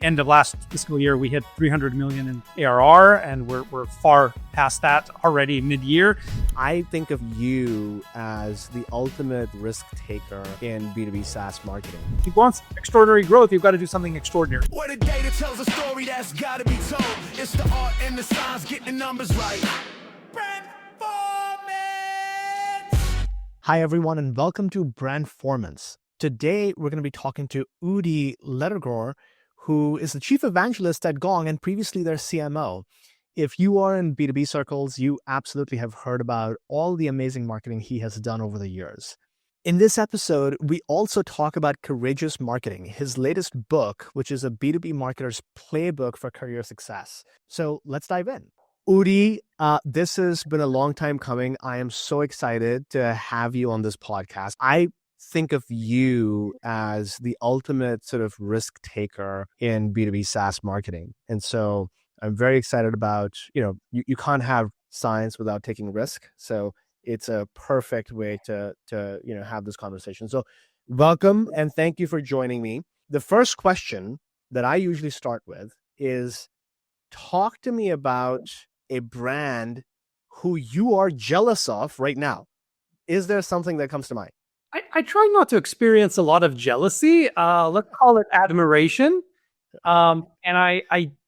End of last fiscal year, we hit 300 million in ARR, and we're far past that already mid-year. I think of you as the ultimate risk taker in B2B SaaS marketing. If you want extraordinary growth, you've got to do something extraordinary. What a data tells a story that's got to be told. It's the art and the science, get the numbers right. Brandformance! Hi, everyone, and welcome to Brandformance. Today, we're going to be talking to Udi Ledergor, who is the Chief Evangelist at Gong and previously their CMO. If you are in B2B circles, you absolutely have heard about all the amazing marketing he has done over the years. In this episode, we also talk about Courageous Marketing, his latest book, which is a B2B marketer's playbook for career success. So let's dive in. Udi, this has been a long time coming. I am so excited to have you on this podcast. I think of you as the ultimate sort of risk taker in B2B SaaS marketing. And so I'm very excited about, you can't have science without taking risk. So it's a perfect way to have this conversation. So welcome and thank you for joining me. The first question that I usually start with is, talk to me about a brand who you are jealous of right now. Is there something that comes to mind? I try not to experience a lot of jealousy. Let's call it admiration. And I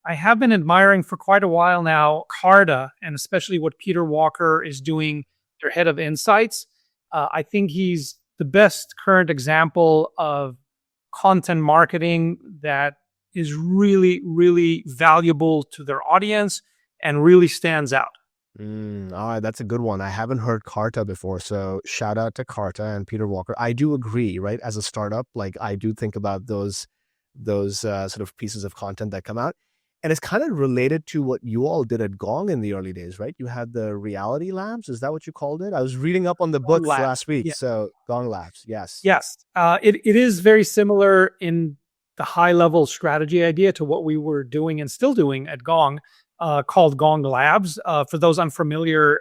have been admiring for quite a while now Carta, and especially what Peter Walker is doing, their head of insights. I think he's the best current example of content marketing that is really, really valuable to their audience and really stands out. All right, that's a good one. I haven't heard Carta before, so shout out to Carta and Peter Walker. I do agree, right? As a startup, like I do think about those sort of pieces of content that come out, and it's kind of related to what you all did at Gong in the early days, right? You had the reality labs. Is that what you called it? I was reading up on the books last week. Yeah. So Gong Labs, yes. It is very similar in the high level strategy idea to what we were doing and still doing at Gong. Called Gong Labs. For those unfamiliar,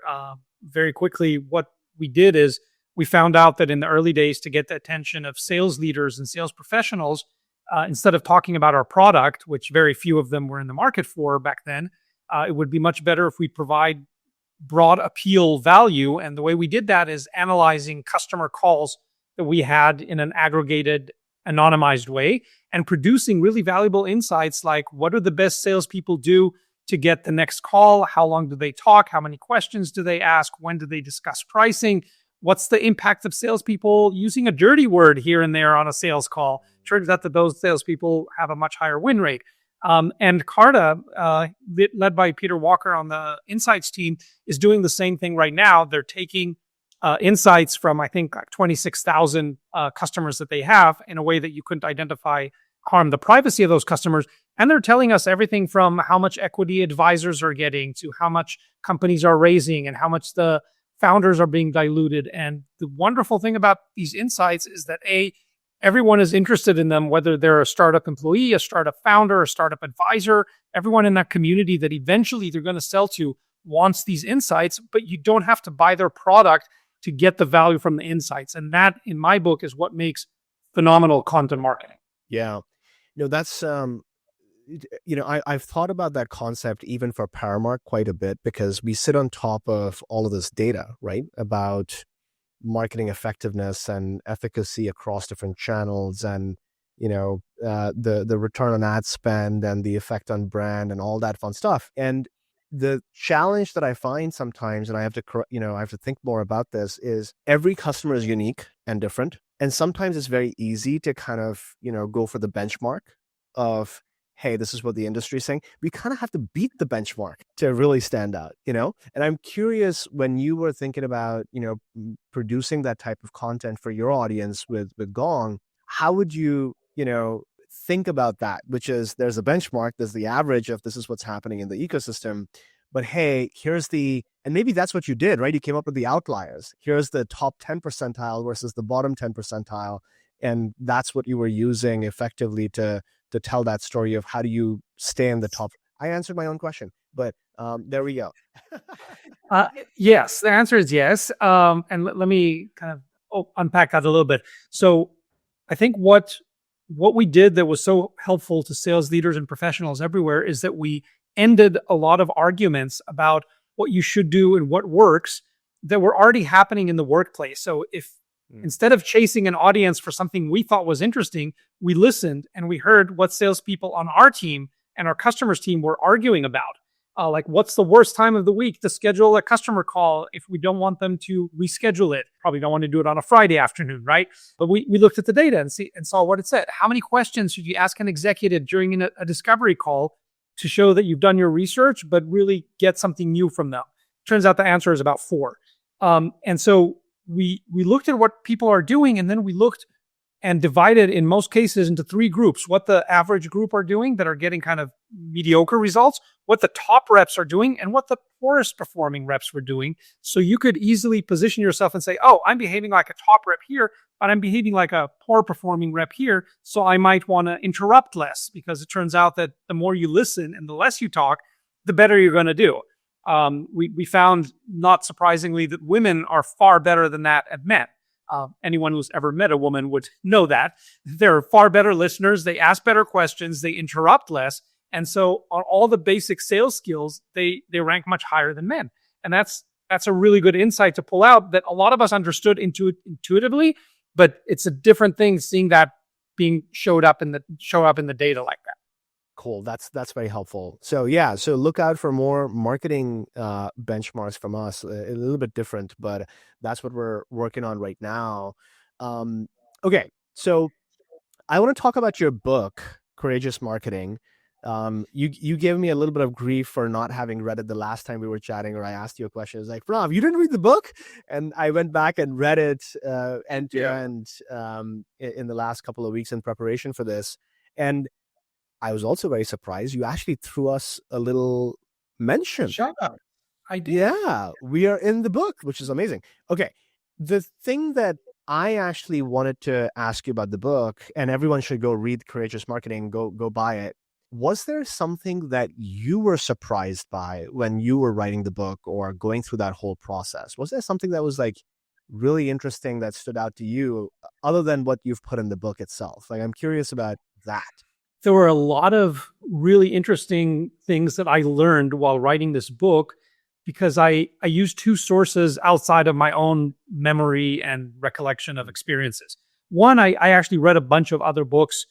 very quickly, what we did is we found out that in the early days, to get the attention of sales leaders and sales professionals, instead of talking about our product, which very few of them were in the market for back then, it would be much better if we provide broad appeal value. And the way we did that is analyzing customer calls that we had in an aggregated, anonymized way and producing really valuable insights like what do the best salespeople do to get the next call? How long do they talk? How many questions do they ask? When do they discuss pricing? What's the impact of salespeople using a dirty word here and there on a sales call? Turns out that those salespeople have a much higher win rate. And Carta, led by Peter Walker on the Insights team, is doing the same thing right now. They're taking insights from, I think, 26,000 customers that they have in a way that you couldn't harm the privacy of those customers. And they're telling us everything from how much equity advisors are getting to how much companies are raising and how much the founders are being diluted. And the wonderful thing about these insights is that everyone is interested in them, whether they're a startup employee, a startup founder, a startup advisor. Everyone in that community that eventually they're going to sell to wants these insights, but you don't have to buy their product to get the value from the insights. And that, in my book, is what makes phenomenal content marketing. Yeah. That's, I've thought about that concept even for Paramark quite a bit because we sit on top of all of this data, right? About marketing effectiveness and efficacy across different channels and, the return on ad spend and the effect on brand and all that fun stuff. And the challenge that I find sometimes, and I have to think more about this, is every customer is unique and different. And sometimes it's very easy to kind of, go for the benchmark of, hey, this is what the industry is saying. We kind of have to beat the benchmark to really stand out, And I'm curious, when you were thinking about, producing that type of content for your audience with Gong, how would you, think about that? Which is, there's a benchmark, there's the average of this is what's happening in the ecosystem. But hey, and maybe that's what you did, right? You came up with the outliers. Here's the top 10 percentile versus the bottom 10 percentile. And that's what you were using effectively to tell that story of how do you stay in the top. I answered my own question, but there we go. Yes, the answer is yes. And let me kind of unpack that a little bit. So I think what what we did that was so helpful to sales leaders and professionals everywhere is that we ended a lot of arguments about what you should do and what works that were already happening in the workplace. So if instead of chasing an audience for something we thought was interesting, we listened and we heard what salespeople on our team and our customers team were arguing about. Like, what's the worst time of the week to schedule a customer call if we don't want them to reschedule it? Probably don't want to do it on a Friday afternoon, right? But we looked at the data and saw what it said. How many questions should you ask an executive during a discovery call to show that you've done your research, but really get something new from them? Turns out the answer is about 4. And so we looked at what people are doing, and then we looked and divided in most cases into 3 groups: what the average group are doing that are getting kind of mediocre results, what the top reps are doing, and what the poorest performing reps were doing. So you could easily position yourself and say, oh, I'm behaving like a top rep here, but I'm behaving like a poor performing rep here. So I might want to interrupt less, because it turns out that the more you listen and the less you talk, the better you're going to do. We found, not surprisingly, that women are far better than that at men. Anyone who's ever met a woman would know that. They're far better listeners. They ask better questions. They interrupt less. And so on all the basic sales skills, they rank much higher than men. And that's a really good insight to pull out that a lot of us understood intuitively, but it's a different thing seeing that being show up in the data like that. Cool. That's very helpful. So so look out for more marketing benchmarks from us. A little bit different, but that's what we're working on right now. Okay, so I want to talk about your book, Courageous Marketing. You gave me a little bit of grief for not having read it the last time we were chatting, or I asked you a question. It's like, Rob, you didn't read the book? And I went back and read it end to end in the last couple of weeks in preparation for this. And I was also very surprised. You actually threw us a little mention. Shut up. I did. Yeah, we are in the book, which is amazing. Okay, the thing that I actually wanted to ask you about the book, and everyone should go read Courageous Marketing, go buy it. Was there something that you were surprised by when you were writing the book or going through that whole process? Was there something that was like really interesting that stood out to you other than what you've put in the book itself? Like, I'm curious about that. There were a lot of really interesting things that I learned while writing this book, because I used 2 sources outside of my own memory and recollection of experiences. One, I actually read a bunch of other books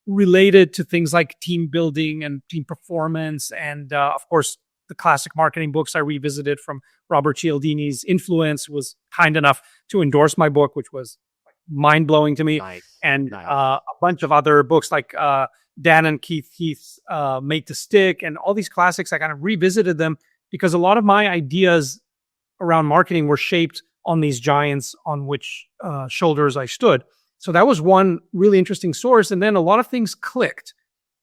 related to things like team building and team performance. And of course, the classic marketing books I revisited from Robert Cialdini's influence, was kind enough to endorse my book, which was mind-blowing to me. Nice. And a bunch of other books like Dan and Keith Heath's Make to Stick, and all these classics. I kind of revisited them because a lot of my ideas around marketing were shaped on these giants on which shoulders I stood. So that was one really interesting source. And then a lot of things clicked.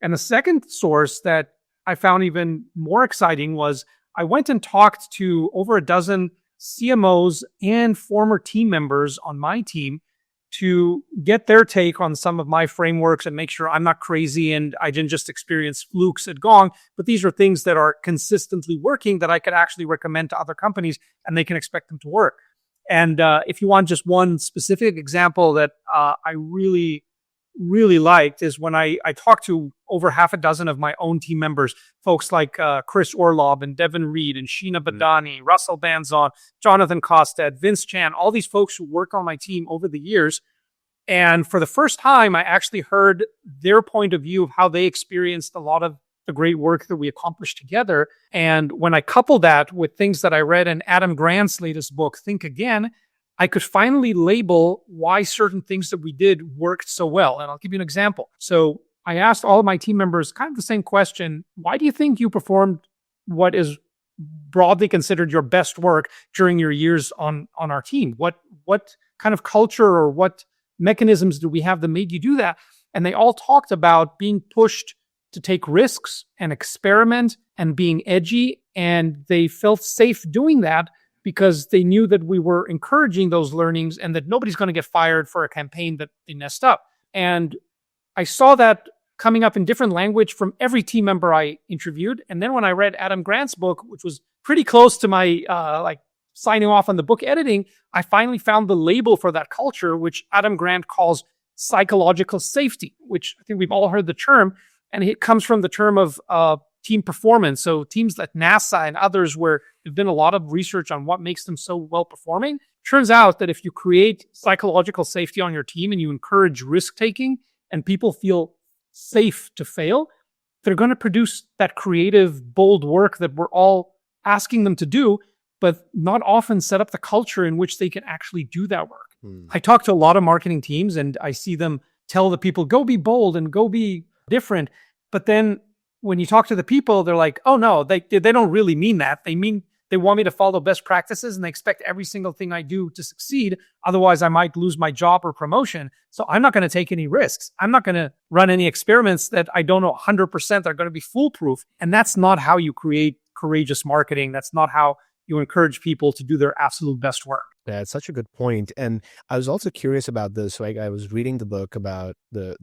And the second source that I found even more exciting was I went and talked to over a dozen CMOs and former team members on my team to get their take on some of my frameworks and make sure I'm not crazy and I didn't just experience flukes at Gong, but these are things that are consistently working that I could actually recommend to other companies and they can expect them to work. And if you want just one specific example that I really, really liked, is when I talked to over half a dozen of my own team members, folks like Chris Orlob and Devin Reed and Sheena Badani, Russell Banzon, Jonathan Kosted, Vince Chan, all these folks who work on my team over the years. And for the first time, I actually heard their point of view of how they experienced a lot of the great work that we accomplished together. And when I coupled that with things that I read in Adam Grant's latest book, Think Again, I could finally label why certain things that we did worked so well. And I'll give you an example. So I asked all of my team members kind of the same question: why do you think you performed what is broadly considered your best work during your years on our team? What kind of culture or what mechanisms do we have that made you do that? And they all talked about being pushed to take risks and experiment and being edgy. And they felt safe doing that because they knew that we were encouraging those learnings and that nobody's going to get fired for a campaign that they messed up. And I saw that coming up in different language from every team member I interviewed. And then when I read Adam Grant's book, which was pretty close to my signing off on the book editing, I finally found the label for that culture, which Adam Grant calls psychological safety, which I think we've all heard the term, and it comes from the term of team performance. So teams like NASA and others, where there's been a lot of research on what makes them so well performing, turns out that if you create psychological safety on your team and you encourage risk taking and people feel safe to fail, they're going to produce that creative, bold work that we're all asking them to do, but not often set up the culture in which they can actually do that work. I talk to a lot of marketing teams and I see them tell the people, go be bold and go be different. But then when you talk to the people, they're like, oh no, they don't really mean that. They mean they want me to follow best practices and they expect every single thing I do to succeed. Otherwise, I might lose my job or promotion. So I'm not going to take any risks. I'm not going to run any experiments that I don't know 100% are going to be foolproof. And that's not how you create courageous marketing. That's not how you encourage people to do their absolute best work. Yeah, it's such a good point. And I was also curious about this. Like, I was reading the book about the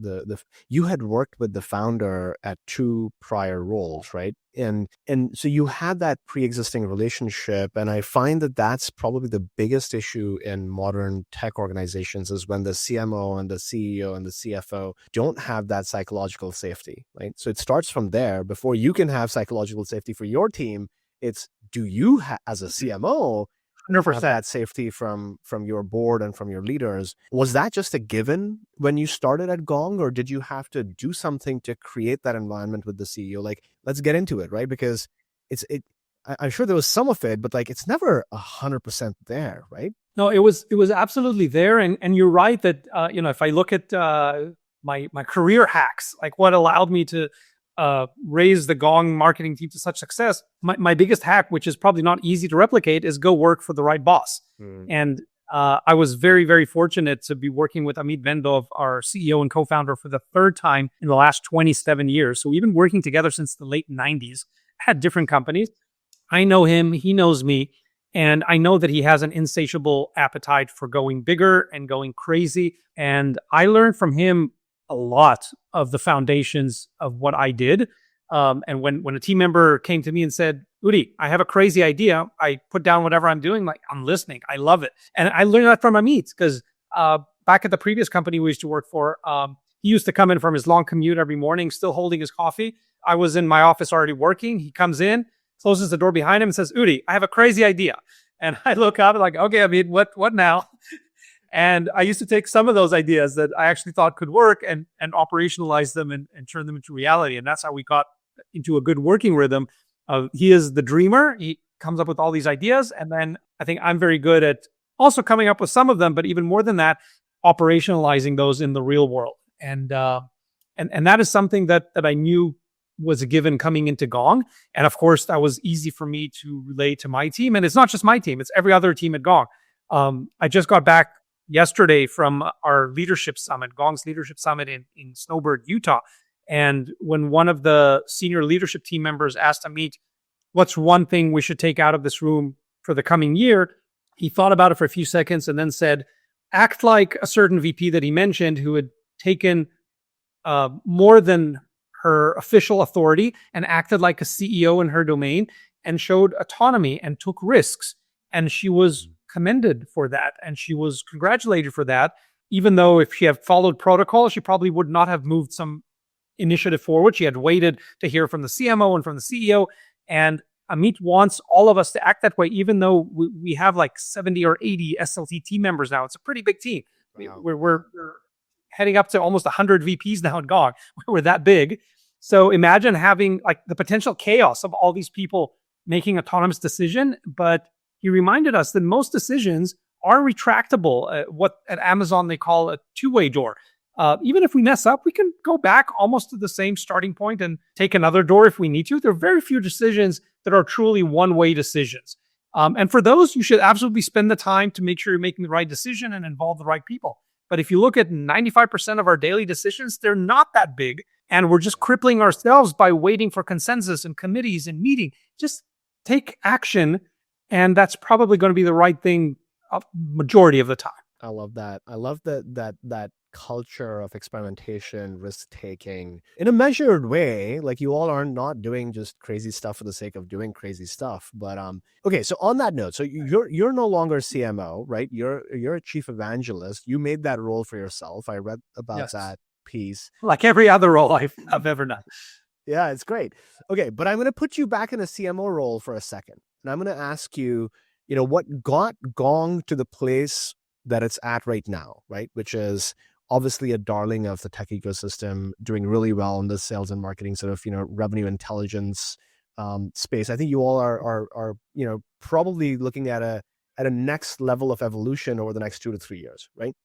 you had worked with the founder at 2 prior roles, right? And so you had that pre-existing relationship. And I find that that's probably the biggest issue in modern tech organizations, is when the CMO and the CEO and the CFO don't have that psychological safety, right? So it starts from there. Before you can have psychological safety for your team, it's, do you as a CMO 100%. have that safety from your board and from your leaders? Was that just a given when you started at Gong, or did you have to do something to create that environment with the CEO? Like, let's get into it, right? Because I'm sure there was some of it, but like, it's never 100% there, right? No, it was absolutely there. And you're right that, if I look at my career hacks, like what allowed me to raise the Gong marketing team to such success, my biggest hack, which is probably not easy to replicate, is go work for the right boss. And I was very, very fortunate to be working with Amit Vendov, our CEO and co-founder, for the 3rd time in the last 27 years. So we've been working together since the late 90s, had different companies. I know him, he knows me, and I know that he has an insatiable appetite for going bigger and going crazy. And I learned from him a lot of the foundations of what I did. And when a team member came to me and said, Udi, I have a crazy idea, I put down whatever I'm doing, like, I'm listening. I love it. And I learned that from Amit, because back at the previous company we used to work for, he used to come in from his long commute every morning, still holding his coffee. I was in my office already working. He comes in, closes the door behind him and says, Udi, I have a crazy idea. And I look up and like, okay, Amit, what now? And I used to take some of those ideas that I actually thought could work and operationalize them and turn them into reality. And that's how we got into a good working rhythm. He is the dreamer. He comes up with all these ideas. And then I think I'm very good at also coming up with some of them, but even more than that, operationalizing those in the real world. And that is something that I knew was a given coming into Gong. And of course, that was easy for me to relay to my team. And it's not just my team, it's every other team at Gong. I just got back yesterday from our leadership summit, Gong's leadership summit in Snowbird, Utah. And when one of the senior leadership team members asked Amit, what's one thing we should take out of this room for the coming year? He thought about it for a few seconds and then said, act like a certain VP that he mentioned who had taken more than her official authority and acted like a CEO in her domain and showed autonomy and took risks. And she was commended for that. And she was congratulated for that, even though if she had followed protocol, she probably would not have moved some initiative forward. She had waited to hear from the CMO and from the CEO. And Amit wants all of us to act that way, even though we have like 70 or 80 SLT team members now. It's a pretty big team. Wow. We're heading up to almost 100 VPs now at Gong. We're that big. So imagine having like the potential chaos of all these people making autonomous decision. But he reminded us that most decisions are retractable, what at Amazon they call a two-way door. Even if we mess up, we can go back almost to the same starting point and take another door if we need to. There are very few decisions that are truly one-way decisions. And for those, you should absolutely spend the time to make sure you're making the right decision and involve the right people. But if you look at 95% of our daily decisions, they're not that big. And we're just crippling ourselves by waiting for consensus and committees and meeting. Just take action. And that's probably going to be the right thing majority of the time. I love that. I love that culture of experimentation, risk taking in a measured way. Like you all are not doing just crazy stuff for the sake of doing crazy stuff. But okay, so on that note, so you're no longer CMO, right? You're a chief evangelist. You made that role for yourself. I read about Yes. that piece. Like every other role I've ever done. Yeah, it's great. Okay, but I'm going to put you back in a CMO role for a second. And I'm going to ask you, what got Gong to the place that it's at right now, right? Which is obviously a darling of the tech ecosystem, doing really well in the sales and marketing sort of, revenue intelligence space. I think you all are probably looking at a next level of evolution over the next 2 to 3 years, right?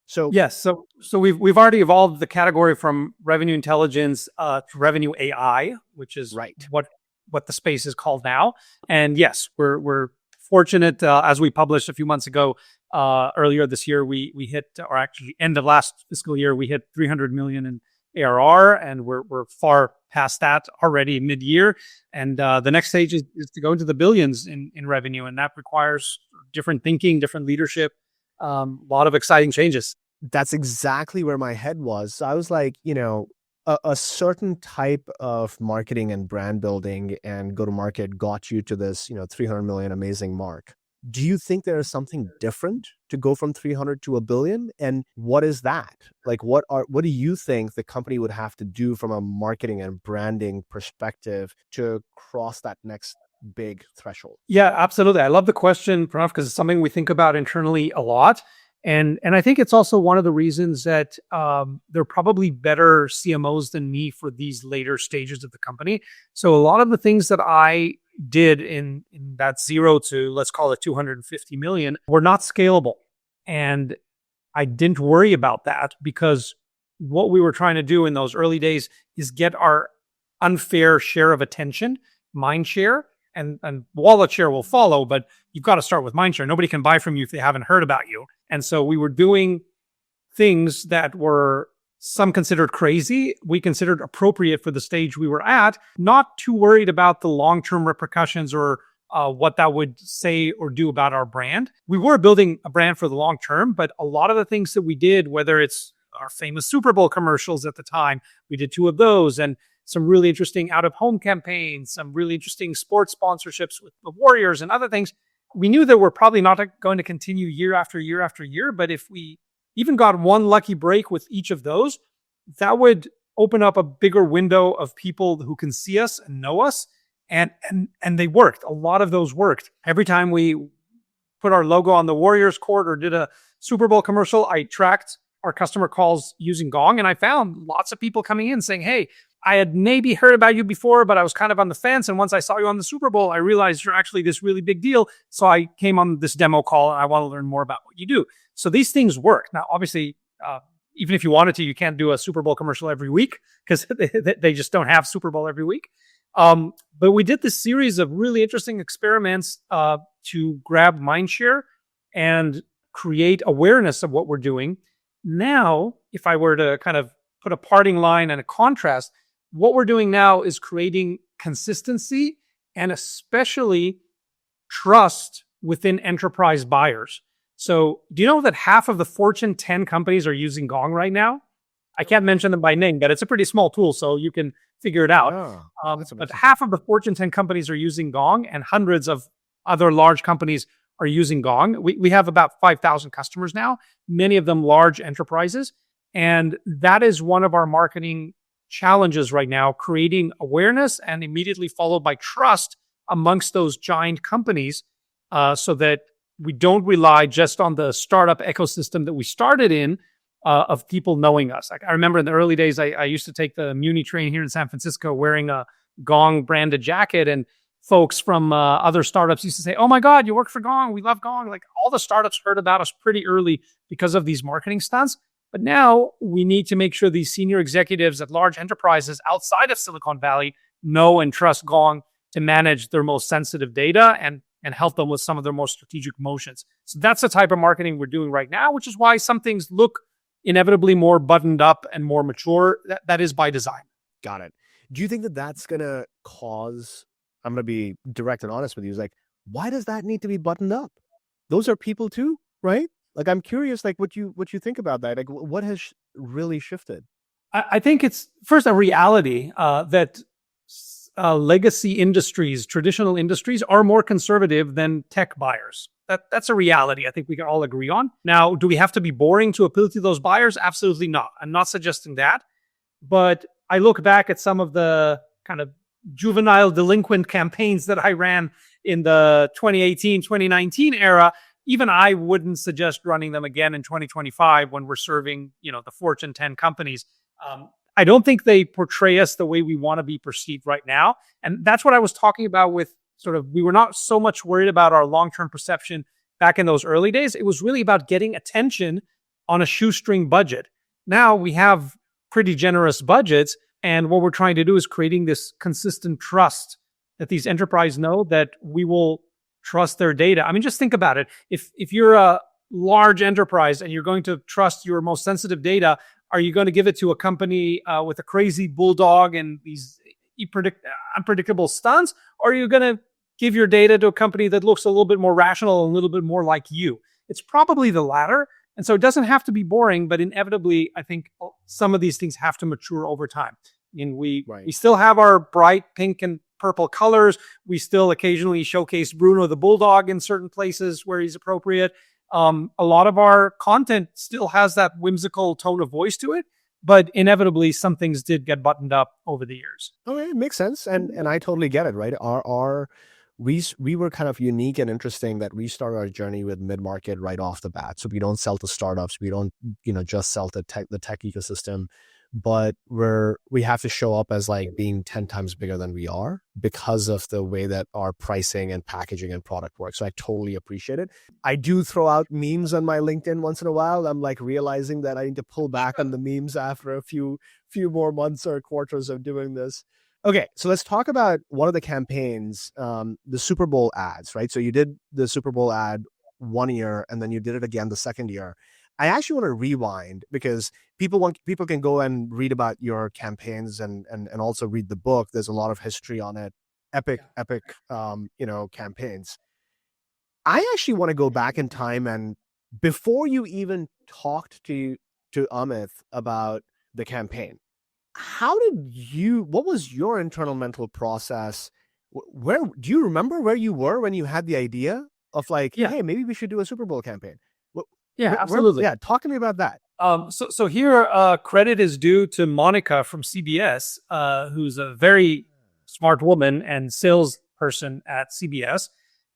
So yes, so we've already evolved the category from revenue intelligence to revenue AI, which is right. what the space is called now. And yes, we're fortunate, as we published a few months ago, earlier this year, we hit, or actually end of last fiscal year, we hit 300 million in ARR, and we're far past that already mid-year. And the next stage is to go into the billions in revenue, and that requires different thinking, different leadership, a lot of exciting changes. That's exactly where my head was. So I was like, a certain type of marketing and brand building and go-to-market got you to this, 300 million amazing mark. Do you think there is something different to go from 300 to a billion? And what is that? Like, what do you think the company would have to do from a marketing and branding perspective to cross that next big threshold? Yeah, absolutely. I love the question, Pranav, because it's something we think about internally a lot. And I think it's also one of the reasons that there are probably better CMOs than me for these later stages of the company. So a lot of the things that I did in that 0 to, let's call it 250 million, were not scalable. And I didn't worry about that because what we were trying to do in those early days is get our unfair share of attention, mind share, and wallet share will follow, but you've got to start with mind share. Nobody can buy from you if they haven't heard about you. And so we were doing things that were some considered crazy, we considered appropriate for the stage we were at, not too worried about the long-term repercussions or what that would say or do about our brand. We were building a brand for the long term, but a lot of the things that we did, whether it's our famous Super Bowl commercials at the time, we did 2 of those, and some really interesting out-of-home campaigns, some really interesting sports sponsorships with the Warriors and other things. We knew that we're probably not going to continue year after year after year, but if we even got one lucky break with each of those, that would open up a bigger window of people who can see us and know us. And they worked. A lot of those worked. Every time we put our logo on the Warriors court or did a Super Bowl commercial, I tracked our customer calls using Gong, and I found lots of people coming in saying, hey, I had maybe heard about you before, but I was kind of on the fence. And once I saw you on the Super Bowl, I realized you're actually this really big deal. So I came on this demo call and I want to learn more about what you do. So these things work. Now, obviously, even if you wanted to, you can't do a Super Bowl commercial every week because they just don't have Super Bowl every week. But we did this series of really interesting experiments to grab mindshare and create awareness of what we're doing. Now, if I were to kind of put a parting line and a contrast, what we're doing now is creating consistency and especially trust within enterprise buyers. So do you know that half of the Fortune 10 companies are using Gong right now? I can't mention them by name, but it's a pretty small tool, so you can figure it out. But half of the Fortune 10 companies are using Gong, and hundreds of other large companies are using Gong. We have about 5,000 customers now, many of them large enterprises. And that is one of our marketing challenges right now, creating awareness and immediately followed by trust amongst those giant companies so that we don't rely just on the startup ecosystem that we started in of people knowing us. Like I remember in the early days, I used to take the Muni train here in San Francisco wearing a Gong branded jacket, and folks from other startups used to say, oh my God, you work for Gong. We love Gong. Like all the startups heard about us pretty early because of these marketing stunts. But now we need to make sure these senior executives at large enterprises outside of Silicon Valley know and trust Gong to manage their most sensitive data and help them with some of their most strategic motions. So that's the type of marketing we're doing right now, which is why some things look inevitably more buttoned up and more mature. That is by design. Got it. Do you think that that's going to cause, I'm going to be direct and honest with you, is like, why does that need to be buttoned up? Those are people too, right? Like, I'm curious, like what you think about that. Like, what has really shifted? I think it's first a reality that legacy industries, traditional industries, are more conservative than tech buyers. That's a reality I think we can all agree on. Now, do we have to be boring to appeal to those buyers? Absolutely not. I'm not suggesting that. But I look back at some of the kind of juvenile delinquent campaigns that I ran in the 2018, 2019 era. Even I wouldn't suggest running them again in 2025 when we're serving, the Fortune 10 companies. I don't think they portray us the way we want to be perceived right now. And that's what I was talking about with we were not so much worried about our long-term perception back in those early days. It was really about getting attention on a shoestring budget. Now we have pretty generous budgets. And what we're trying to do is creating this consistent trust that these enterprises know that we will trust their data. I mean, just think about it. If you're a large enterprise and you're going to trust your most sensitive data, are you going to give it to a company with a crazy bulldog and these unpredictable stunts? Or are you going to give your data to a company that looks a little bit more rational and a little bit more like you? It's probably the latter. And so it doesn't have to be boring, but inevitably, I think some of these things have to mature over time. And we still have our bright pink and purple colors. We still occasionally showcase Bruno the Bulldog in certain places where he's appropriate. A lot of our content still has that whimsical tone of voice to it, but inevitably some things did get buttoned up over the years. Okay, it makes sense. And I totally get it, right? We were kind of unique and interesting that we started our journey with mid-market right off the bat. So we don't sell to startups. We don't, just sell to the tech ecosystem, but we have to show up as like being 10 times bigger than we are because of the way that our pricing and packaging and product works. So I totally appreciate it. I do throw out memes on my LinkedIn once in a while. I'm like realizing that I need to pull back on the memes after a few more months or quarters of doing this. Okay, so let's talk about one of the campaigns, the Super Bowl ads, right? So you did the Super Bowl ad 1 year, and then you did it again the second year. I actually want to rewind because people can go and read about your campaigns and also read the book. There's a lot of history on it, epic, campaigns. I actually want to go back in time, and before you even talked to Amit about the campaign, what was your internal mental process? Where do you remember where you were when you had the idea of hey, maybe we should do a Super Bowl campaign? Absolutely. Talk to me about that. So here, credit is due to Monica from CBS, who's a very smart woman and salesperson at CBS.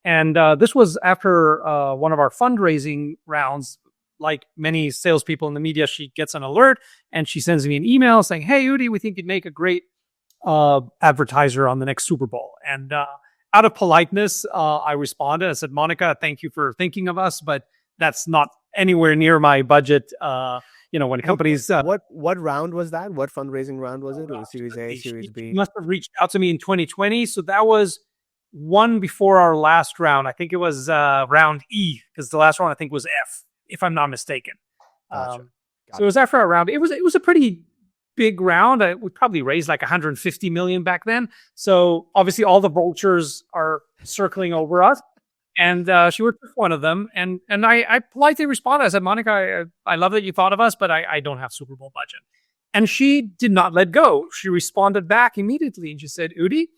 And this was after one of our fundraising rounds. Like many salespeople in the media, she gets an alert and she sends me an email saying, "Hey, Udi, we think you'd make a great advertiser on the next Super Bowl." And out of politeness, I responded. I said, "Monica, thank you for thinking of us, but that's not anywhere near my budget." When companies... What round was that? What fundraising round was it? It was Series A, Series B? She must have reached out to me in 2020. So that was one before our last round. I think it was round E, because the last one I think was F, if I'm not mistaken. Gotcha. So it was after our round. It was a pretty big round. We probably raised like 150 million back then. So obviously all the vultures are circling over us. And she worked with one of them. And I politely responded. I said, "Monica, I love that you thought of us, but I don't have Super Bowl budget." And she did not let go. She responded back immediately. And she said, "Udi,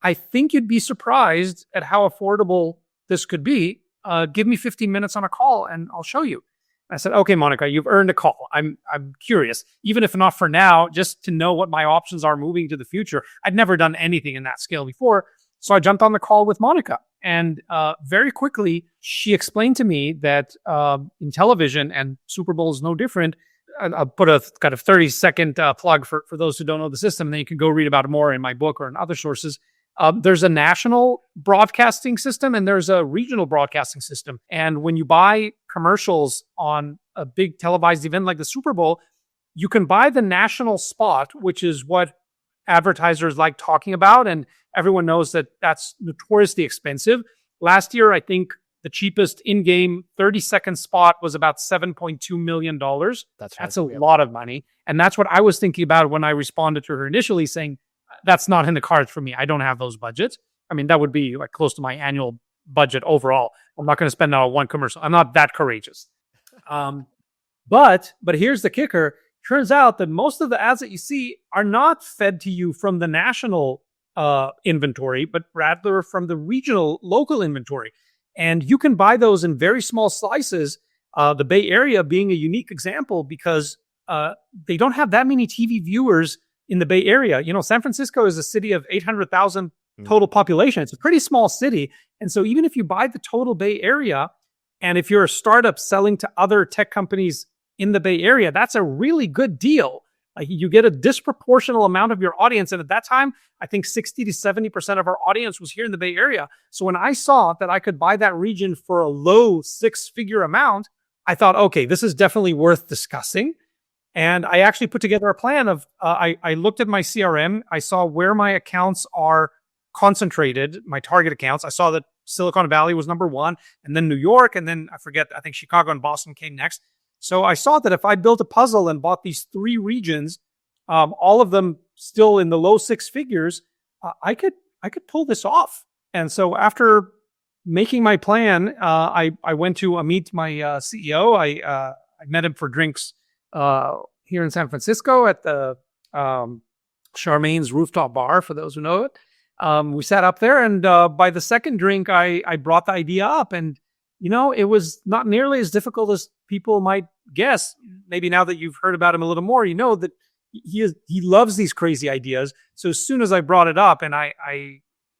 I think you'd be surprised at how affordable this could be. Give me 15 minutes on a call and I'll show you." I said, "Okay, Monica, you've earned a call. I'm curious, even if not for now, just to know what my options are moving to the future." I'd never done anything in that scale before. So I jumped on the call with Monica. And very quickly, she explained to me that in television, and Super Bowl is no different. I'll put a kind of 30-second plug for those who don't know the system, and then you can go read about it more in my book or in other sources. There's a national broadcasting system and there's a regional broadcasting system. And when you buy commercials on a big televised event like the Super Bowl, you can buy the national spot, which is what advertisers like talking about. And everyone knows that that's notoriously expensive. Last year, I think the cheapest in-game 30-second spot was about $7.2 million. That's a lot of money. And that's what I was thinking about when I responded to her initially, saying, that's not in the cards for me. I don't have those budgets. I mean, that would be like close to my annual budget overall. I'm not going to spend that on one commercial. I'm not that courageous. But here's the kicker. Turns out that most of the ads that you see are not fed to you from the national inventory, but rather from the regional, local inventory. And you can buy those in very small slices. The Bay Area being a unique example because they don't have that many TV viewers in the Bay Area. San Francisco is a city of 800,000 total population. It's a pretty small city. And so even if you buy the total Bay Area, and if you're a startup selling to other tech companies in the Bay Area, that's a really good deal. Like you get a disproportional amount of your audience. And at that time, I think 60 to 70% of our audience was here in the Bay Area. So when I saw that I could buy that region for a low 6-figure amount, I thought, okay, this is definitely worth discussing. And I actually put together a plan of, I looked at my CRM. I saw where my accounts are concentrated, my target accounts. I saw that Silicon Valley was number one, and then New York, and then I think Chicago and Boston came next. So I saw that if I built a puzzle and bought these 3 regions, all of them still in the low 6 figures, I could pull this off. And so after making my plan, I went to meet my CEO. I met him for drinks here in San Francisco at the Charmaine's rooftop bar, for those who know it. We sat up there, and by the second drink, I brought the idea up, and it was not nearly as difficult as people might guess. Maybe now that you've heard about him a little more, you know that he loves these crazy ideas. So as soon as I brought it up, and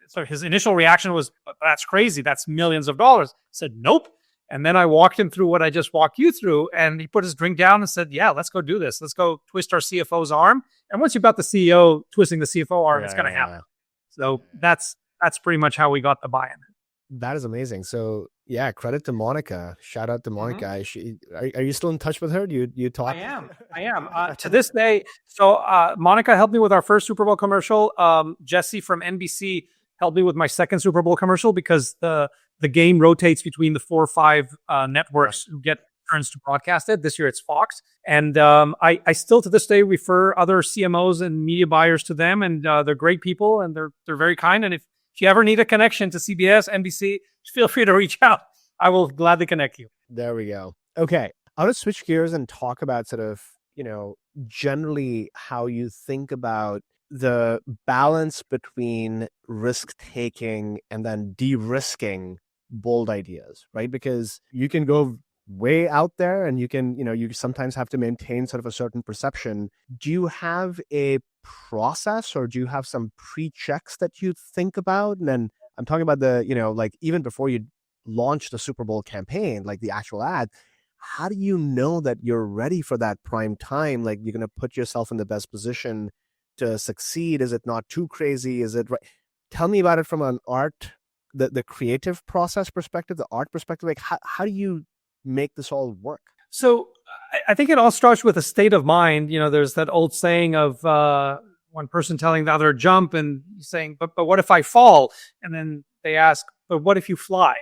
so his initial reaction was, "That's crazy. That's millions of dollars." I said, "Nope." And then I walked him through what I just walked you through, and he put his drink down and said, "Yeah, let's go do this. Let's go twist our CFO's arm." And once you've got the CEO twisting the CFO arm, it's going to happen. So that's pretty much how we got the buy-in. That is amazing. So yeah, credit to Monica. Shout out to Monica. Are you still in touch with her? Do you talk? I am. To this day. So Monica helped me with our first Super Bowl commercial. Jesse from NBC helped me with my second Super Bowl commercial because the game rotates between the 4 or 5 networks who get turns to broadcast it. This year it's Fox. And I still to this day refer other CMOs and media buyers to them, and they're great people, and they're very kind. And if you ever need a connection to CBS, NBC, feel free to reach out. I will gladly connect you. There we go. Okay. I want to switch gears and talk about sort of, generally how you think about the balance between risk taking and then de-risking bold ideas, right? Because you can go way out there and you can, you sometimes have to maintain sort of a certain perception. Do you have a process, or do you have some pre-checks that you think about? And then I'm talking about the, like even before you launch the Super Bowl campaign, like the actual ad, how do you know that you're ready for that prime time? Like you're going to put yourself in the best position to succeed? Is it not too crazy? Is it right? Tell me about it from an art, the creative process perspective, the art perspective. Like how do you make this all work? So I think it all starts with a state of mind. There's that old saying of one person telling the other jump and saying, but what if I fall? And then they ask, but what if you fly?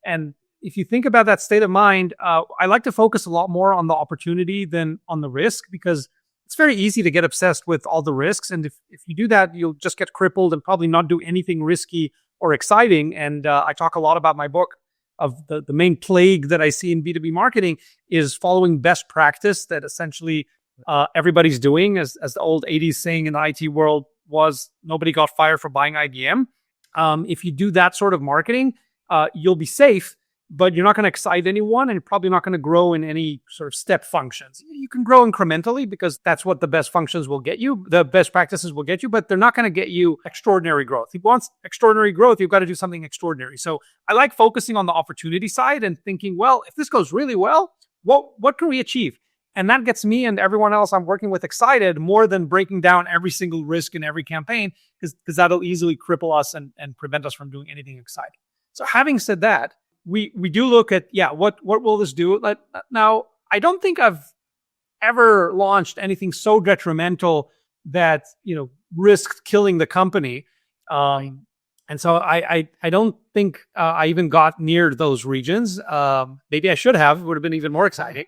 And if you think about that state of mind, I like to focus a lot more on the opportunity than on the risk, because it's very easy to get obsessed with all the risks. And if you do that, you'll just get crippled and probably not do anything risky or exciting. And I talk a lot about my book of the main plague that I see in B2B marketing is following best practice that essentially everybody's doing. As the old 80s saying in the IT world was, nobody got fired for buying IBM. If you do that sort of marketing, you'll be safe, but you're not going to excite anyone, and you're probably not going to grow in any sort of step functions. You can grow incrementally because that's what the best functions will get you. The best practices will get you, but they're not going to get you extraordinary growth. If you want extraordinary growth, you've got to do something extraordinary. So I like focusing on the opportunity side and thinking, well, if this goes really well, what can we achieve? And that gets me and everyone else I'm working with excited more than breaking down every single risk in every campaign, because that'll easily cripple us and prevent us from doing anything exciting. So having said that, we do look at, what will this do? Now, I don't think I've ever launched anything so detrimental that, risked killing the company. And so I don't think I even got near those regions. Maybe I should have. It would have been even more exciting.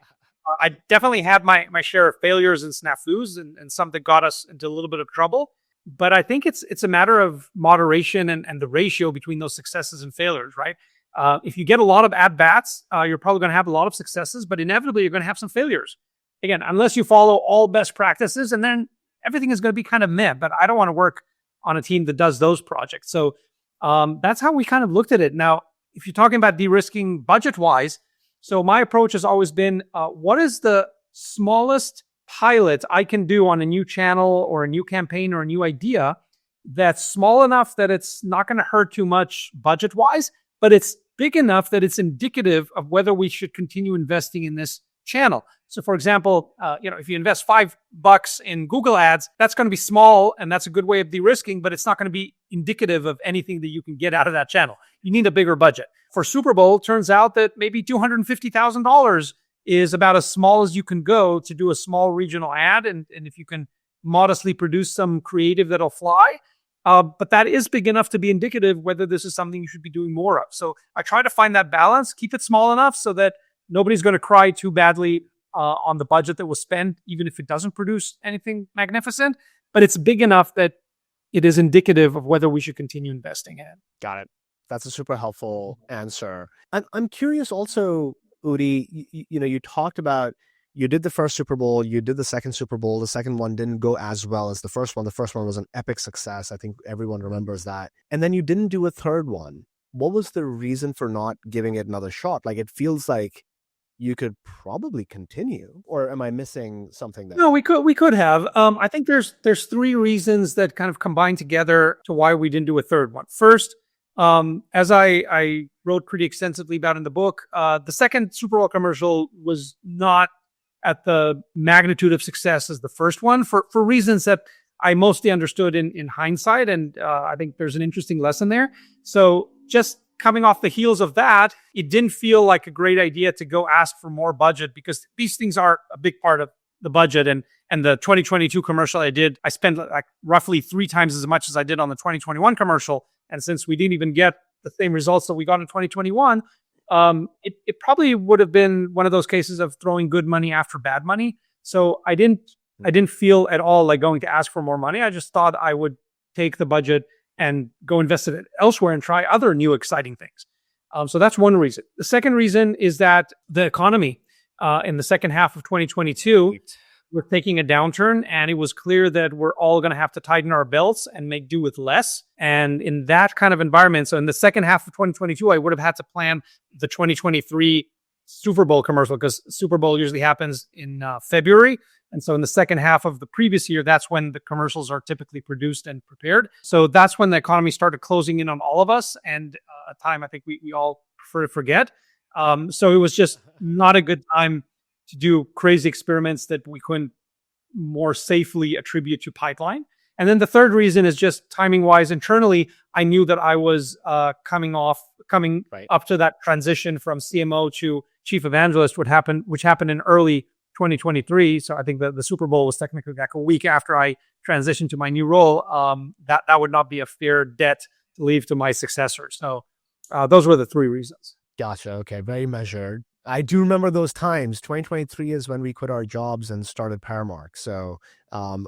I definitely had my share of failures and snafus and some that got us into a little bit of trouble. But I think it's a matter of moderation and the ratio between those successes and failures, right? If you get a lot of at-bats, you're probably going to have a lot of successes, but inevitably you're going to have some failures. Again, unless you follow all best practices, and then everything is going to be kind of meh, but I don't want to work on a team that does those projects. So that's how we kind of looked at it. Now, if you're talking about de-risking budget-wise, so my approach has always been, what is the smallest pilot I can do on a new channel or a new campaign or a new idea that's small enough that it's not going to hurt too much budget-wise, but it's big enough that it's indicative of whether we should continue investing in this channel. So for example, if you invest $5 in Google ads, that's going to be small and that's a good way of de-risking, but it's not going to be indicative of anything that you can get out of that channel. You need a bigger budget. For Super Bowl, it turns out that maybe $250,000 is about as small as you can go to do a small regional ad. And if you can modestly produce some creative that'll fly, but that is big enough to be indicative whether this is something you should be doing more of. So I try to find that balance, keep it small enough so that nobody's going to cry too badly on the budget that was spent, even if it doesn't produce anything magnificent, but it's big enough that it is indicative of whether we should continue investing in it. Got it. That's a super helpful answer. I'm curious also, Udi, you talked about, you did the first Super Bowl, you did the second Super Bowl. The second one didn't go as well as the first one. The first one was an epic success. I think everyone remembers that. And then you didn't do a third one. What was the reason for not giving it another shot? Like, it feels like you could probably continue, or am I missing something there? No, we could have. I think there's three reasons that kind of combine together to why we didn't do a third one. First, as I wrote pretty extensively about in the book, the second Super Bowl commercial was not at the magnitude of success as the first one for reasons that I mostly understood in hindsight. And I think there's an interesting lesson there. So just coming off the heels of that, it didn't feel like a great idea to go ask for more budget, because these things are a big part of the budget. And the 2022 commercial I did, I spent like roughly 3 times as much as I did on the 2021 commercial. And since we didn't even get the same results that we got in 2021, it probably would have been one of those cases of throwing good money after bad money. So I didn't feel at all like going to ask for more money. I just thought I would take the budget and go invest it elsewhere and try other new exciting things. So that's one reason. The second reason is that the economy in the second half of 2022 we're taking a downturn, and it was clear that we're all going to have to tighten our belts and make do with less. And in that kind of environment, so in the second half of 2022, I would have had to plan the 2023 Super Bowl commercial, because Super Bowl usually happens in February. And so in the second half of the previous year, that's when the commercials are typically produced and prepared. So that's when the economy started closing in on all of us, and a time I think we all prefer to forget. So it was just not a good time to do crazy experiments that we couldn't more safely attribute to pipeline. And then the third reason is just timing wise internally. I knew that I was coming up to that transition from CMO to Chief Evangelist, which happened in early 2023. So I think that the Super Bowl was technically like a week after I transitioned to my new role. That would not be a fair debt to leave to my successor. So those were the 3 reasons. Gotcha. Okay. Very measured. I do remember those times. 2023 is when we quit our jobs and started Paramark. So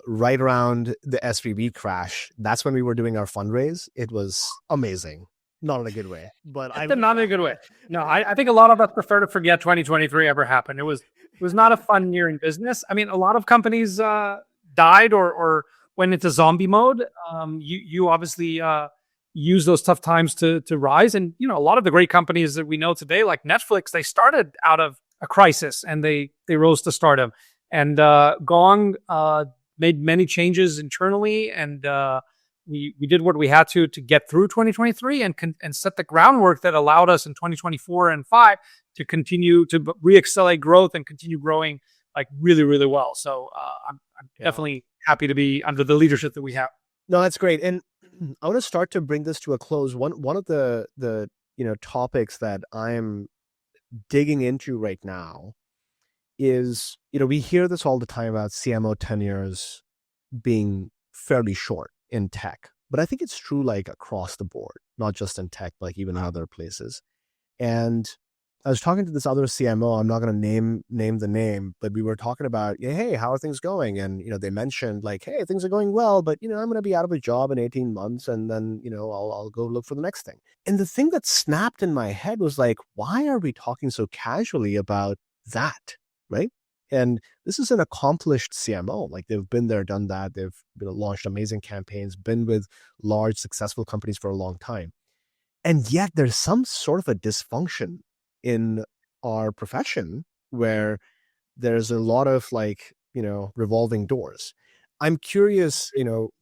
right around the SVB crash, that's when we were doing our fundraise. It was amazing. Not in a good way, but not in a good way. No, I think a lot of us prefer to forget 2023 ever happened. It was not a fun year in business. I mean, a lot of companies died or went into zombie mode. You obviously use those tough times to rise. And, a lot of the great companies that we know today, like Netflix, they started out of a crisis and they rose to stardom. And Gong made many changes internally, and we did what we had to get through 2023 and set the groundwork that allowed us in 2024 and 5 to continue to re-accelerate growth and continue growing like really, really well. So I'm definitely happy to be under the leadership that we have. No, that's great. And I want to start to bring this to a close. One of the topics that I'm digging into right now is, we hear this all the time about CMO tenures being fairly short in tech, but I think it's true like across the board, not just in tech, like even in other places. And I was talking to this other CMO. I'm not going to name the name, but we were talking about, hey, how are things going? And, they mentioned like, hey, things are going well, but, I'm going to be out of a job in 18 months and then, I'll go look for the next thing. And the thing that snapped in my head was like, why are we talking so casually about that? Right. And this is an accomplished CMO. Like they've been there, done that. They've launched amazing campaigns, been with large, successful companies for a long time. And yet there's some sort of a dysfunction in our profession where there's a lot of revolving doors. I'm curious,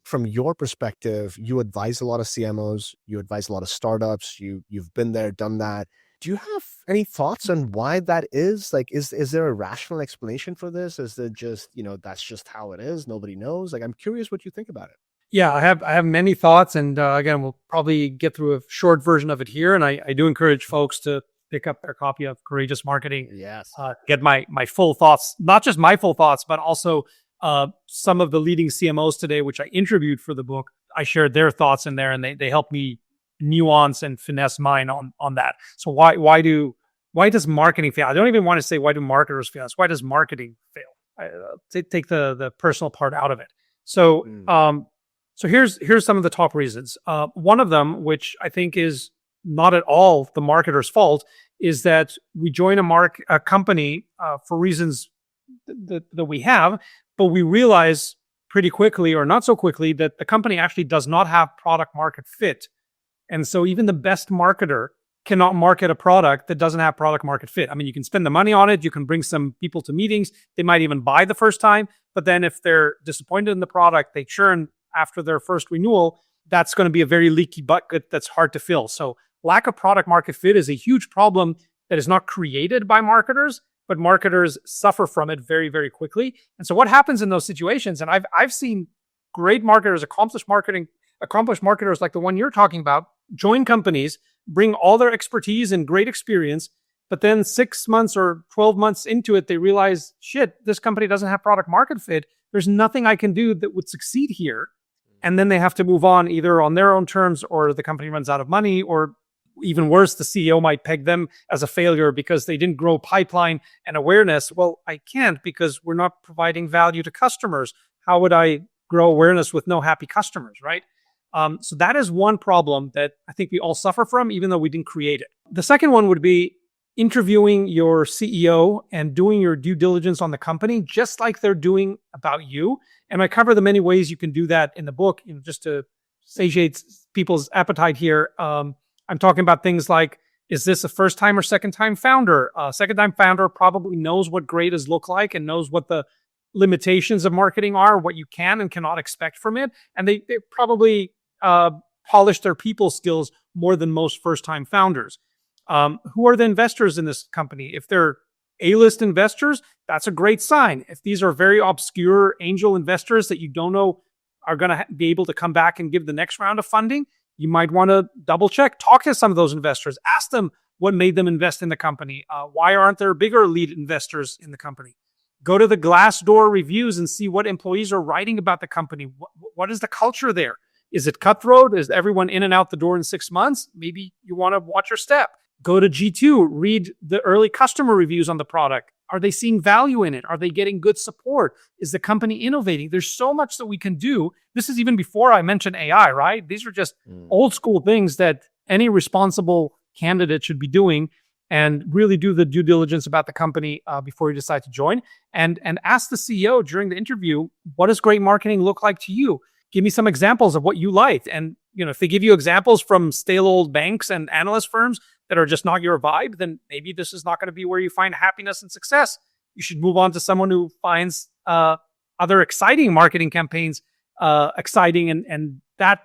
from your perspective, you advise a lot of CMOs, you advise a lot of startups, you've been there, done that. Do you have any thoughts on why that is? Like, is there a rational explanation for this? Is it just, that's just how it is? Nobody knows. Like, I'm curious what you think about it. Yeah, I have many thoughts, and again, we'll probably get through a short version of it here. And I do encourage folks to pick up their copy of Courageous Marketing. Yes. Get my full thoughts, not just my full thoughts, but also some of the leading CMOs today, which I interviewed for the book. I shared their thoughts in there, and they helped me nuance and finesse mine on that. So why does marketing fail? I don't even want to say why do marketers fail. It's why does marketing fail? Take the personal part out of it. So so here's some of the top reasons. One of them, which I think is not at all the marketer's fault, is that we join a company for reasons that we have, but we realize pretty quickly, or not so quickly, that the company actually does not have product market fit. And so even the best marketer cannot market a product that doesn't have product market fit. I mean, you can spend the money on it. You can bring some people to meetings. They might even buy the first time. But then if they're disappointed in the product, they churn after their first renewal. That's going to be a very leaky bucket that's hard to fill. So lack of product market fit is a huge problem that is not created by marketers, but marketers suffer from it very, very quickly. And so what happens in those situations, and I've seen great marketers, accomplished marketers like the one you're talking about, join companies, bring all their expertise and great experience, but then 6 months or 12 months into it, they realize, shit, this company doesn't have product market fit. There's nothing I can do that would succeed here. And then they have to move on either on their own terms, or the company runs out of money, or even worse, the CEO might peg them as a failure because they didn't grow pipeline and awareness. Well, I can't, because we're not providing value to customers. How would I grow awareness with no happy customers, right? So that is one problem that I think we all suffer from, even though we didn't create it. The second one would be interviewing your CEO and doing your due diligence on the company, just like they're doing about you. And I cover the many ways you can do that in the book, just to satiate people's appetite here. I'm talking about things like, is this a first-time or second-time founder? Second-time founder probably knows what great is look like and knows what the limitations of marketing are, what you can and cannot expect from it. And they probably polish their people skills more than most first-time founders. Who are the investors in this company? If they're A-list investors, that's a great sign. If these are very obscure angel investors that you don't know are going to be able to come back and give the next round of funding, you might want to double check. Talk to some of those investors. Ask them what made them invest in the company. Why aren't there bigger lead investors in the company? Go to the Glassdoor reviews and see what employees are writing about the company. What is the culture there? Is it cutthroat? Is everyone in and out the door in 6 months? Maybe you want to watch your step. Go to G2, read the early customer reviews on the product. Are they seeing value in it? Are they getting good support? Is the company innovating? There's so much that we can do. This is even before I mentioned AI, right? These are just old school things that any responsible candidate should be doing, and really do the due diligence about the company before you decide to join. And ask the CEO during the interview, what does great marketing look like to you? Give me some examples of what you liked. And if they give you examples from stale old banks and analyst firms that are just not your vibe, then maybe this is not going to be where you find happiness and success. You should move on to someone who finds other exciting marketing campaigns exciting, and that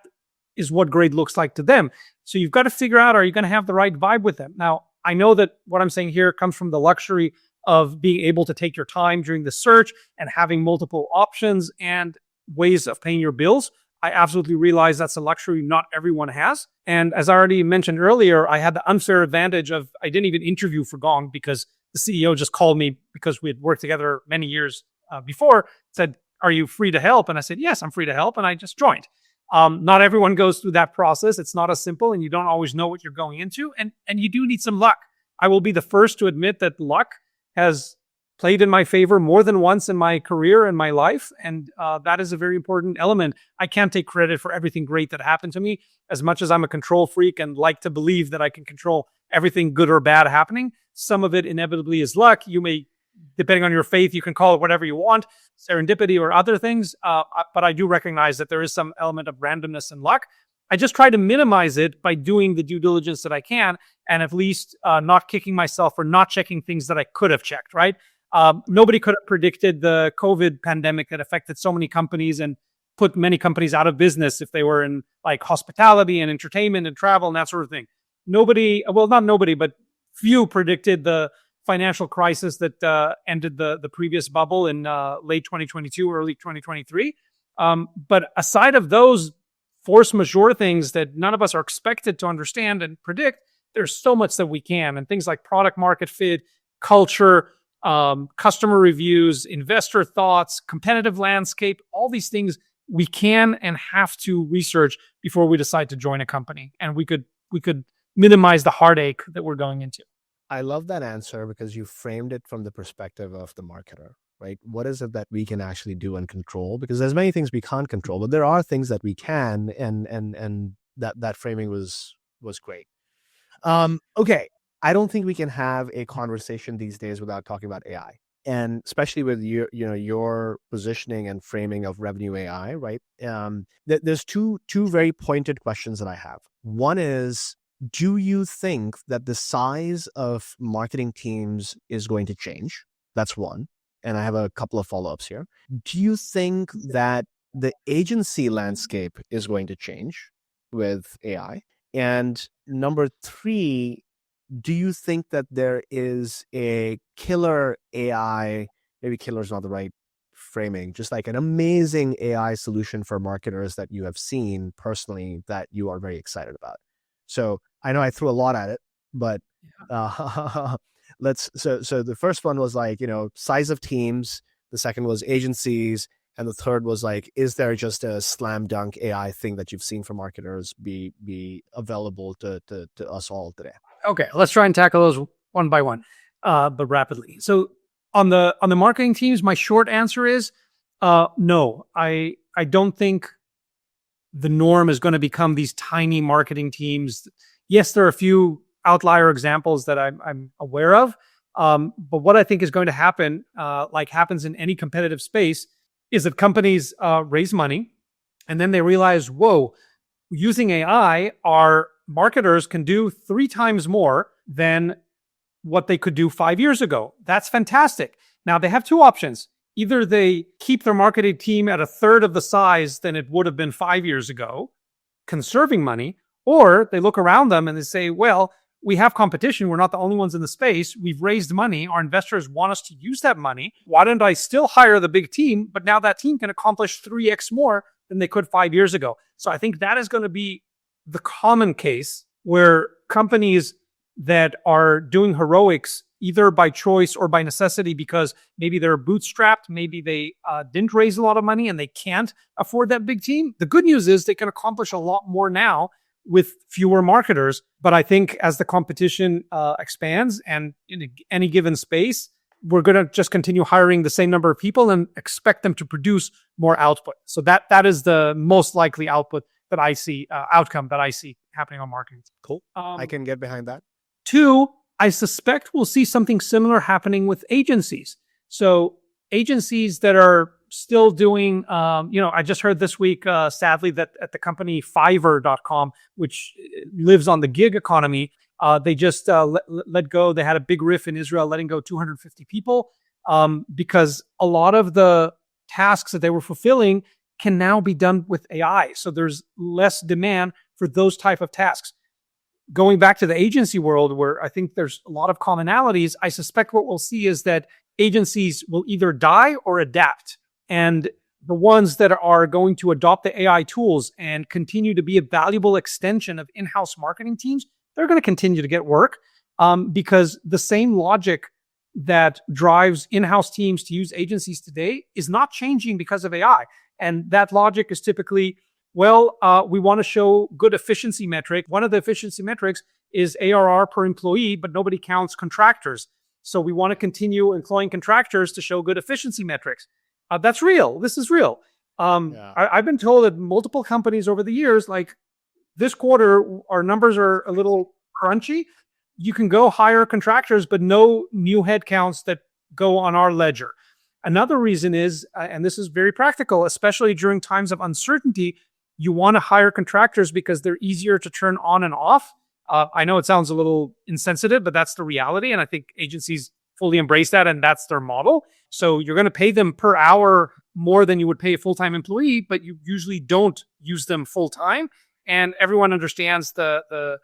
is what great looks like to them. So you've got to figure out, are you going to have the right vibe with them? Now, I know that what I'm saying here comes from the luxury of being able to take your time during the search and having multiple options and ways of paying your bills. I absolutely realize that's a luxury not everyone has. And as I already mentioned earlier, I had the unfair advantage of, I didn't even interview for Gong because the CEO just called me because we had worked together many years before, said, are you free to help? And I said, yes, I'm free to help. And I just joined. Not everyone goes through that process. It's not as simple, and you don't always know what you're going into. And you do need some luck. I will be the first to admit that luck has played in my favor more than once in my career and my life. And that is a very important element. I can't take credit for everything great that happened to me. As much as I'm a control freak and like to believe that I can control everything good or bad happening, some of it inevitably is luck. You may, depending on your faith, you can call it whatever you want, serendipity or other things. But I do recognize that there is some element of randomness and luck. I just try to minimize it by doing the due diligence that I can, and at least not kicking myself for not checking things that I could have checked, right? Nobody could have predicted the COVID pandemic that affected so many companies and put many companies out of business if they were in like hospitality and entertainment and travel and that sort of thing. Nobody, well, not nobody, but few predicted the financial crisis that ended the previous bubble in late 2022, early 2023. But aside of those force majeure things that none of us are expected to understand and predict, there's so much that we can. And things like product market fit, culture, customer reviews, investor thoughts, competitive landscape, all these things we can and have to research before we decide to join a company. And we could minimize the heartache that we're going into. I love that answer because you framed it from the perspective of the marketer, right? What is it that we can actually do and control? Because there's many things we can't control, but there are things that we can, and that framing was great. Okay, I don't think we can have a conversation these days without talking about AI, and especially with your positioning and framing of revenue AI, right? There's two very pointed questions that I have. One is, do you think that the size of marketing teams is going to change? That's one. And I have a couple of follow-ups here. Do you think that the agency landscape is going to change with AI? And number three, do you think that there is a killer AI, maybe killer is not the right framing, just like an amazing AI solution for marketers that you have seen personally that you are very excited about? So I know I threw a lot at it, but so the first one was like, size of teams. The second was agencies. And the third was like, is there just a slam dunk AI thing that you've seen for marketers be available to us all today? Okay, let's try and tackle those one by one, but rapidly. So on the marketing teams, my short answer is no. I don't think the norm is going to become these tiny marketing teams. Yes, there are a few outlier examples that I'm aware of, but what I think is going to happen, like happens in any competitive space, is that companies raise money and then they realize, whoa, using AI, our marketers can do 3 times more than what they could do 5 years ago. That's fantastic. Now they have 2 options. Either they keep their marketing team at a third of the size than it would have been 5 years ago, conserving money, or they look around them and they say, well, we have competition. We're not the only ones in the space. We've raised money. Our investors want us to use that money. Why don't I still hire the big team? But now that team can accomplish 3x more than they could 5 years ago. So I think that is going to be the common case where companies that are doing heroics either by choice or by necessity because maybe they're bootstrapped, maybe they didn't raise a lot of money and they can't afford that big team. The good news is they can accomplish a lot more now with fewer marketers. But I think as the competition expands and in any given space, we're going to just continue hiring the same number of people and expect them to produce more output. So that is the most likely output that I see, outcome that I see happening on marketing. Cool. I can get behind that. 2, I suspect we'll see something similar happening with agencies. So agencies that are still doing, I just heard this week, sadly, that at the company Fiverr.com, which lives on the gig economy, they just let go. They had a big riff in Israel, letting go 250 people because a lot of the tasks that they were fulfilling can now be done with AI. So there's less demand for those type of tasks. Going back to the agency world, where I think there's a lot of commonalities, I suspect what we'll see is that agencies will either die or adapt. And the ones that are going to adopt the AI tools and continue to be a valuable extension of in-house marketing teams, they're going to continue to get work because the same logic that drives in-house teams to use agencies today is not changing because of AI. And that logic is typically Well, we want to show good efficiency metric. One of the efficiency metrics is ARR per employee, but nobody counts contractors. So we want to continue employing contractors to show good efficiency metrics. That's real. This is real. I've been told that multiple companies over the years, like this quarter, our numbers are a little crunchy. You can go hire contractors, but no new headcounts that go on our ledger. Another reason is, and this is very practical, especially during times of uncertainty, you want to hire contractors because they're easier to turn on and off. I know it sounds a little insensitive, but that's the reality. And I think agencies fully embrace that, and that's their model. So you're going to pay them per hour more than you would pay a full-time employee, but you usually don't use them full-time. And everyone understands the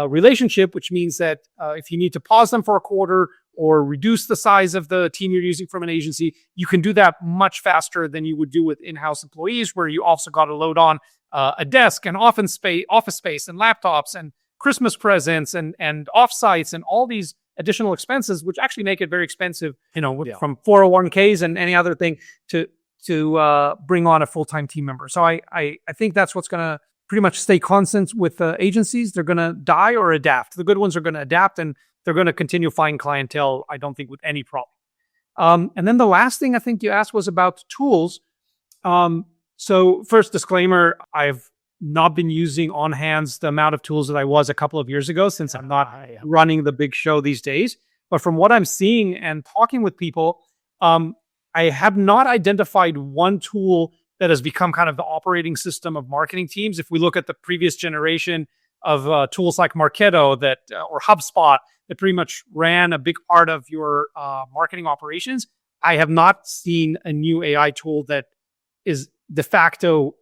relationship, which means that if you need to pause them for a quarter or reduce the size of the team you're using from an agency, you can do that much faster than you would do with in-house employees, where you also got to load on a desk and office space and laptops and Christmas presents and offsites and all these additional expenses, which actually make it very expensive, from 401ks and any other thing to bring on a full-time team member. So I think that's what's going to pretty much stay constant with agencies. They're going to die or adapt. The good ones are going to adapt, and they're going to continue finding clientele, I don't think, with any problem. And then the last thing I think you asked was about tools. So first disclaimer, I've not been using on hands the amount of tools that I was a couple of years ago, since I'm not running the big show these days. But from what I'm seeing and talking with people, I have not identified one tool that has become kind of the operating system of marketing teams. If we look at the previous generation of tools like Marketo or HubSpot that pretty much ran a big part of your marketing operations, I have not seen a new AI tool that is de facto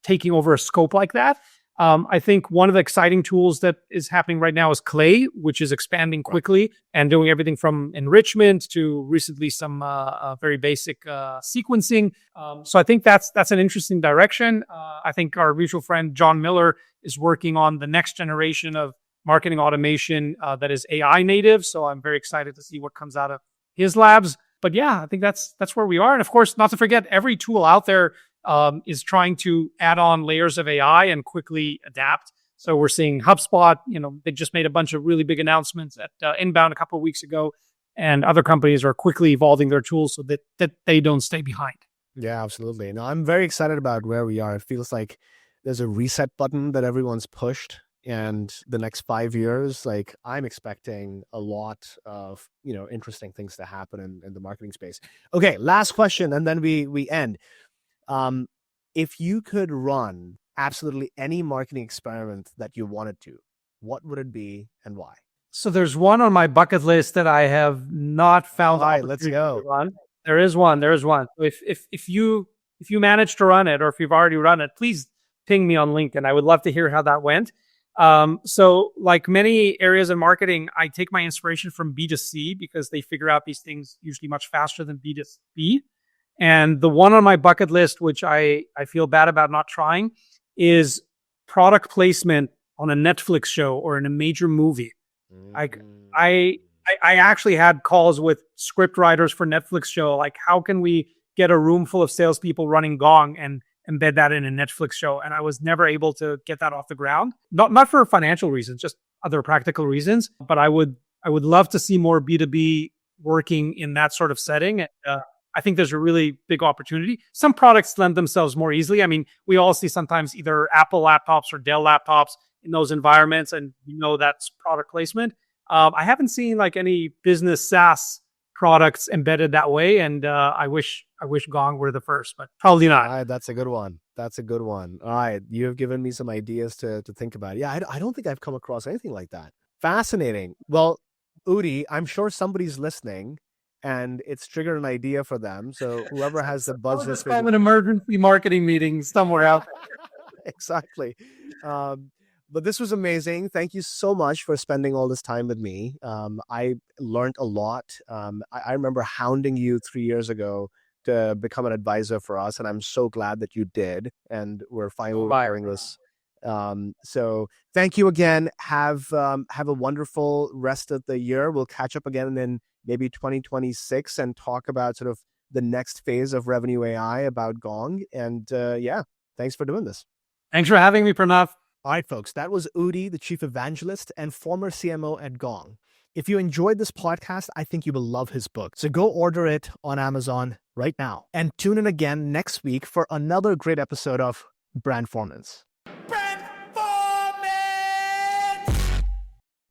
taking over a scope like that. I think one of the exciting tools that is happening right now is Clay, which is expanding quickly and doing everything from enrichment to recently some very basic sequencing. So I think that's an interesting direction. I think our mutual friend John Miller is working on the next generation of marketing automation that is AI native. So I'm very excited to see what comes out of his labs. But yeah, I think that's where we are. And of course, not to forget, every tool out there is trying to add on layers of AI and quickly adapt. So we're seeing HubSpot, they just made a bunch of really big announcements at Inbound a couple of weeks ago, and other companies are quickly evolving their tools so that they don't stay behind. Yeah, absolutely. No, I'm very excited about where we are. It feels like there's a reset button that everyone's pushed, and the next 5 years, like, I'm expecting a lot of, interesting things to happen in the marketing space. Okay, last question, and then we end. If you could run absolutely any marketing experiment that you wanted to, what would it be and why? So there's one on my bucket list that I have not found. All right, let's go. There is one. So if you manage to run it, or if you've already run it, please ping me on LinkedIn. I would love to hear how that went. So like many areas in marketing, I take my inspiration from B2C because they figure out these things usually much faster than B2B. And the one on my bucket list, which I feel bad about not trying, is product placement on a Netflix show or in a major movie. I actually had calls with script writers for Netflix show, like, how can we get a room full of salespeople running Gong and embed that in a Netflix show? And I was never able to get that off the ground. Not for financial reasons, just other practical reasons. But I would love to see more B2B working in that sort of setting. I think there's a really big opportunity. Some products lend themselves more easily. I mean, we all see sometimes either Apple laptops or Dell laptops in those environments, and that's product placement. I haven't seen like any business SaaS products embedded that way, and I wish Gong were the first, but probably not. All right, that's a good one. All right, you have given me some ideas to think about. Yeah, I don't think I've come across anything like that. Fascinating. Well, Udi, I'm sure somebody's listening, and it's triggered an idea for them. So whoever has the buzz, just call an emergency marketing meeting somewhere out there. Exactly. But this was amazing. Thank you so much for spending all this time with me. I learned a lot. I remember hounding you 3 years ago to become an advisor for us, and I'm so glad that you did. And we're finally hearing this. So thank you again. Have a wonderful rest of the year. We'll catch up again in maybe 2026 and talk about sort of the next phase of Revenue AI about Gong. And Thanks for doing this. Thanks for having me, Pranav. All right, folks, that was Udi, the Chief Evangelist and former CMO at Gong. If you enjoyed this podcast, I think you will love his book. So go order it on Amazon right now. And tune in again next week for another great episode of Brandformance.